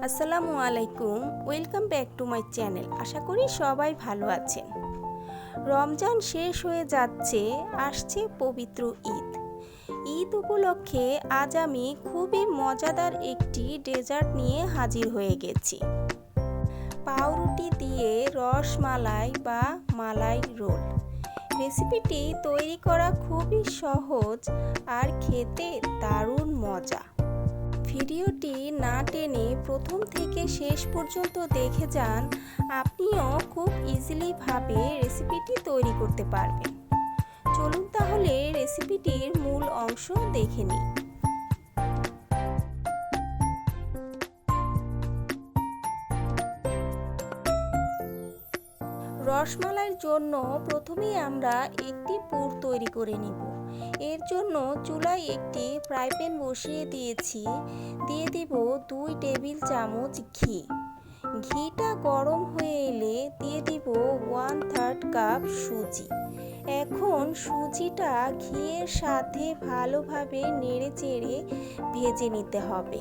আসসালামু আলাইকুম, welcome back to my channel. আশা করি সবাই ভালো আছেন। রমজান শেষ হয়ে যাচ্ছে, আসছে পবিত্র ঈদ। ঈদ উপলক্ষে আজ আমি খুবই মজাদার একটি ডেজার্ট নিয়ে হাজির হয়ে গেছি। পাউরুটি দিয়ে রসমালাই বা মালাই রোল। রেসিপিটি তৈরি করা খুবই সহজ আর খেতে দারুণ মজা। ভিডিওটি না টেনে প্রথম থেকে শেষ পর্যন্ত দেখে যান, আপনিও খুব ইজিলিভাবে রেসিপিটি তৈরি করতে পারবেন। চলুন তাহলে রেসিপিটির মূল অংশ দেখে নিই। রসমালাইয়ের জন্য প্রথমেই আমরা একটি পুর তৈরি করে নিব। এর জন্য চুলায় একটি ফ্রাই প্যান বসিয়ে দিয়েছি। দিয়ে দিব 2 টেবিল চামচ ঘি। ঘিটা গরম হয়ে এলে দিয়ে দিব 1/3 কাপ সুজি। এখন সুজিটা ঘিয়ের সাথে ভালোভাবে নেড়েচেড়ে ভেজে নিতে হবে।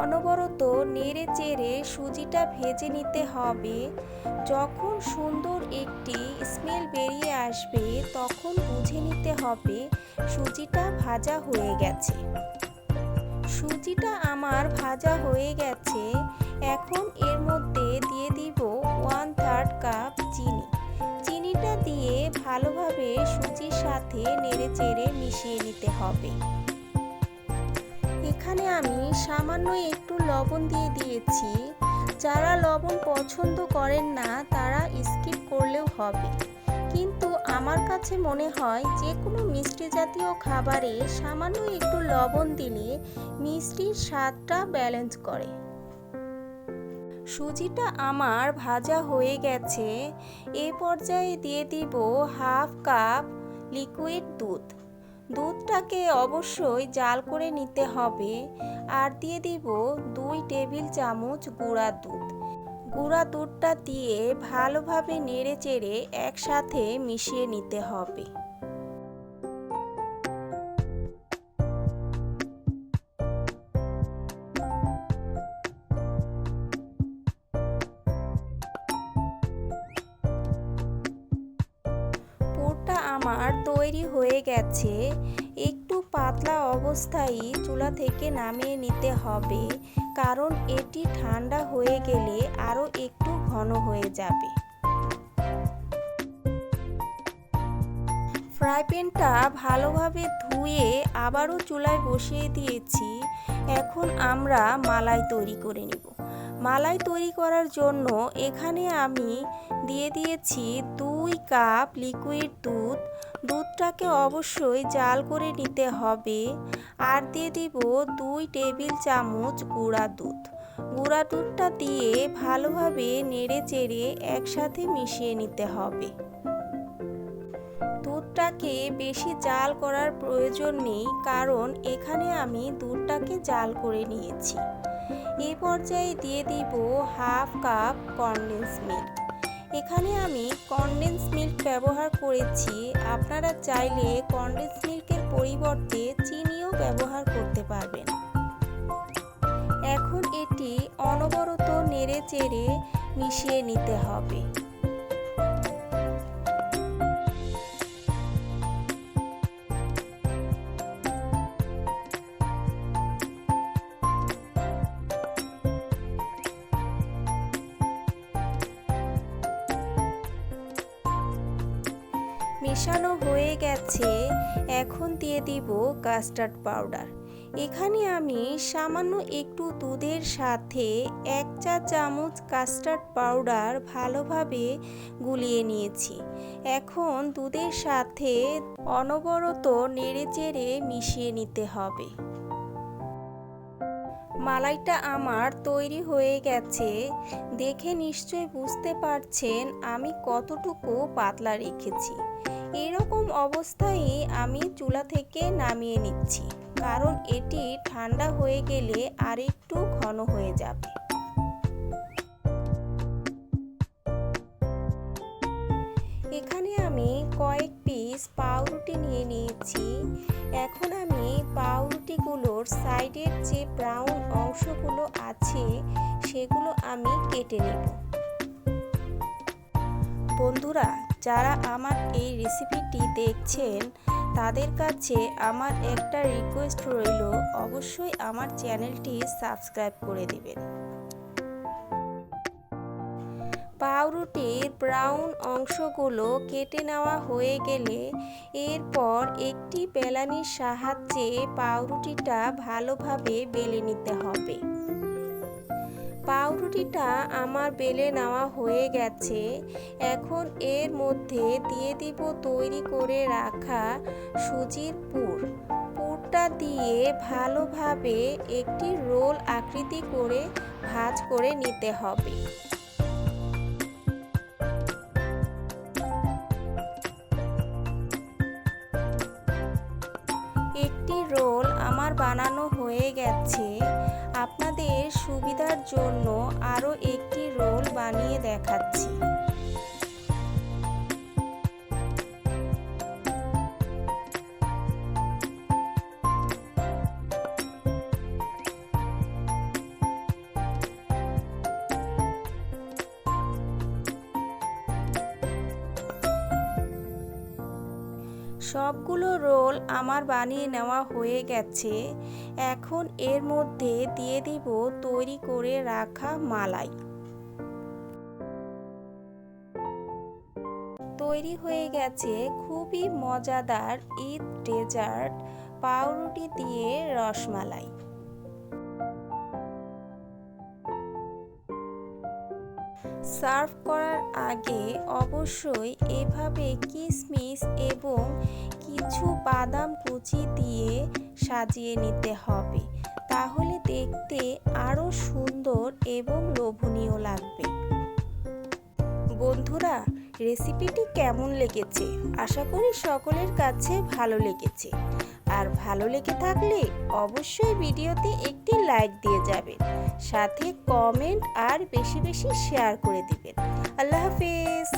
অনবরত নেড়ে চেড়ে সুজিটা ভেজে নিতে হবে। যখন সুন্দর একটি স্মেল বেরিয়ে আসবে তখন বুঝে নিতে হবে সুজিটা ভাজা হয়ে গেছে। সুজিটা আমার ভাজা হয়ে গেছে। এখন এর মধ্যে দিয়ে দিব 1/3 কাপ চিনি। চিনিটা দিয়ে ভালোভাবে সুজির সাথে নেড়ে চেড়ে মিশিয়ে নিতে হবে। এখানে আমি সামান্য একটু লবণ দিয়ে দিয়েছি। যারা লবণ পছন্দ করেন না তারা স্কিপ করলেও হবে, কিন্তু আমার কাছে মনে হয় যে কোনো মিষ্টি জাতীয় খাবারে সামান্য একটু লবণ দিলে মিষ্টির স্বাদটা ব্যালেন্স করে। সুজিটা আমার ভাজা হয়ে গেছে। এ পর্যায়ে দিয়ে দিব 1/2 কাপ লিকুইড দুধ। দুধটাকে অবশ্যই জাল করে নিতে হবে। আর দিয়ে দিব 2 টেবিল চামচ গুঁড়া দুধ। গুঁড়া দুধটা দিয়ে ভালোভাবে নেড়েচেড়ে একসাথে মিশিয়ে নিতে হবে। পুরটা আমার তৈরি হয়ে গেছে। একটু পাতলা অবস্থায় চুলা থেকে নামিয়ে নিতে হবে, কারণ এটি ঠান্ডা হয়ে গেলে আরও একটু ঘন হয়ে যাবে। ফ্রাই প্যানটা ভালোভাবে ধুয়ে আবারও চুলায় বসিয়ে দিয়েছি। এখন আমরা মালাই তৈরি করে নিব। মালাই তৈরি করার জন্য এখানে আমি দিয়ে দিয়েছি 2 কাপ লিকুইড দুধ। দুধটাকে অবশ্যই জাল করে নিতে হবে। আর দিয়ে দিব 2 টেবিল চামচ গুঁড়া দুধ। গুঁড়া দুধটা দিয়ে ভালোভাবে নেড়ে চেড়ে একসাথে মিশিয়ে নিতে হবে। দুধটাকে বেশি জাল করার প্রয়োজন নেই, কারণ এখানে আমি দুধটাকে জাল করে নিয়েছি। এই পর্যায়ে দিয়ে দিব 1/2 কাপ কনডেন্স মিল্ক। এখানে আমি কনডেন্স মিল্ক ব্যবহার করেছি। আপনারা চাইলে কনডেন্স মিল্কের পরিবর্তে চিনিও ব্যবহার করতে পারবেন। এখন এটি অনবরত নেড়ে চেড়ে মিশিয়ে নিতে হবে। মেশানো হয়ে গেছে। এখন দিয়ে দিব কাস্টার্ড পাউডার। এখানে আমি সামান্য একটু দুধের সাথে 1 চা চামচ কাস্টার্ড পাউডার ভালোভাবে গুলিয়ে নিয়েছি। এখন দুধের সাথে অনবরত নেড়েচেড়ে মিশিয়ে নিতে হবে। মালাইটা আমার তৈরি হয়ে গেছে। দেখে নিশ্চয়ই বুঝতে পারছেন আমি কতটুকু পাতলা রেখেছি। এরকম অবস্থায় আমি চুলা থেকে নামিয়ে নিচ্ছি, কারণ এটি ঠান্ডা হয়ে গেলে আরেকটু ঘন হয়ে যাবে। এখানে আমি কয়েক পিস পাউরুটি নিয়ে নিয়েছি। এখন আমি পাউরুটি পাউরুটিগুলোর সাইডের যে ব্রাউন অংশগুলো আছে সেগুলো আমি কেটে নেব। বন্ধুরা, যারা আমার এই রেসিপিটি দেখছেন তাদের কাছে আমার একটা রিকোয়েস্ট রইল, অবশ্যই আমার চ্যানেলটি সাবস্ক্রাইব করে দিবেন। পাউরুটির ব্রাউন অংশগুলো কেটে নেওয়া হয়ে গেলে এরপর একটি বেলনির সাহায্যে পাউরুটিটা ভালোভাবে বেলে নিতে হবে। পাউরুটিটা আমার বেলে নেওয়া হয়ে গেছে। এখন এর মধ্যে দিয়ে দিব তৈরি করে রাখা সুজির পুরটা দিয়ে ভালোভাবে একটি রোল আকৃতি করে ভাঁজ করে নিতে হবে। একটি রোল আমার বানানো হয়ে গেছে। আপনাদের সুবিধার জন্য আরও একটি রোল বানিয়ে দেখাচ্ছি। সবগুলো রোল আমার বানিয়ে নেওয়া হয়ে গেছে। এখন এর মধ্যে দিয়ে দিব তৈরি করে রাখা মালাই। তৈরি হয়ে গেছে খুবই মজাদার ঈদ ডেজার্ট পাউরুটি দিয়ে রসমালাই। সার্ভ করার আগে অবশ্যই এভাবে কিশমিশ এবং কিছু বাদাম কুচি দিয়ে সাজিয়ে নিতে হবে, তাহলে দেখতে আরও সুন্দর এবং লোভনীয় লাগবে। বন্ধুরা, রেসিপিটি কেমন লেগেছে? আশা করি সকলের কাছে ভালো লেগেছে। আর ভালো লেগে থাকলে অবশ্যই ভিডিওতে একটি লাইক দিয়ে যাবেন, সাথে কমেন্ট আর বেশি বেশি শেয়ার করে দিবেন। আল্লাহ হাফেজ।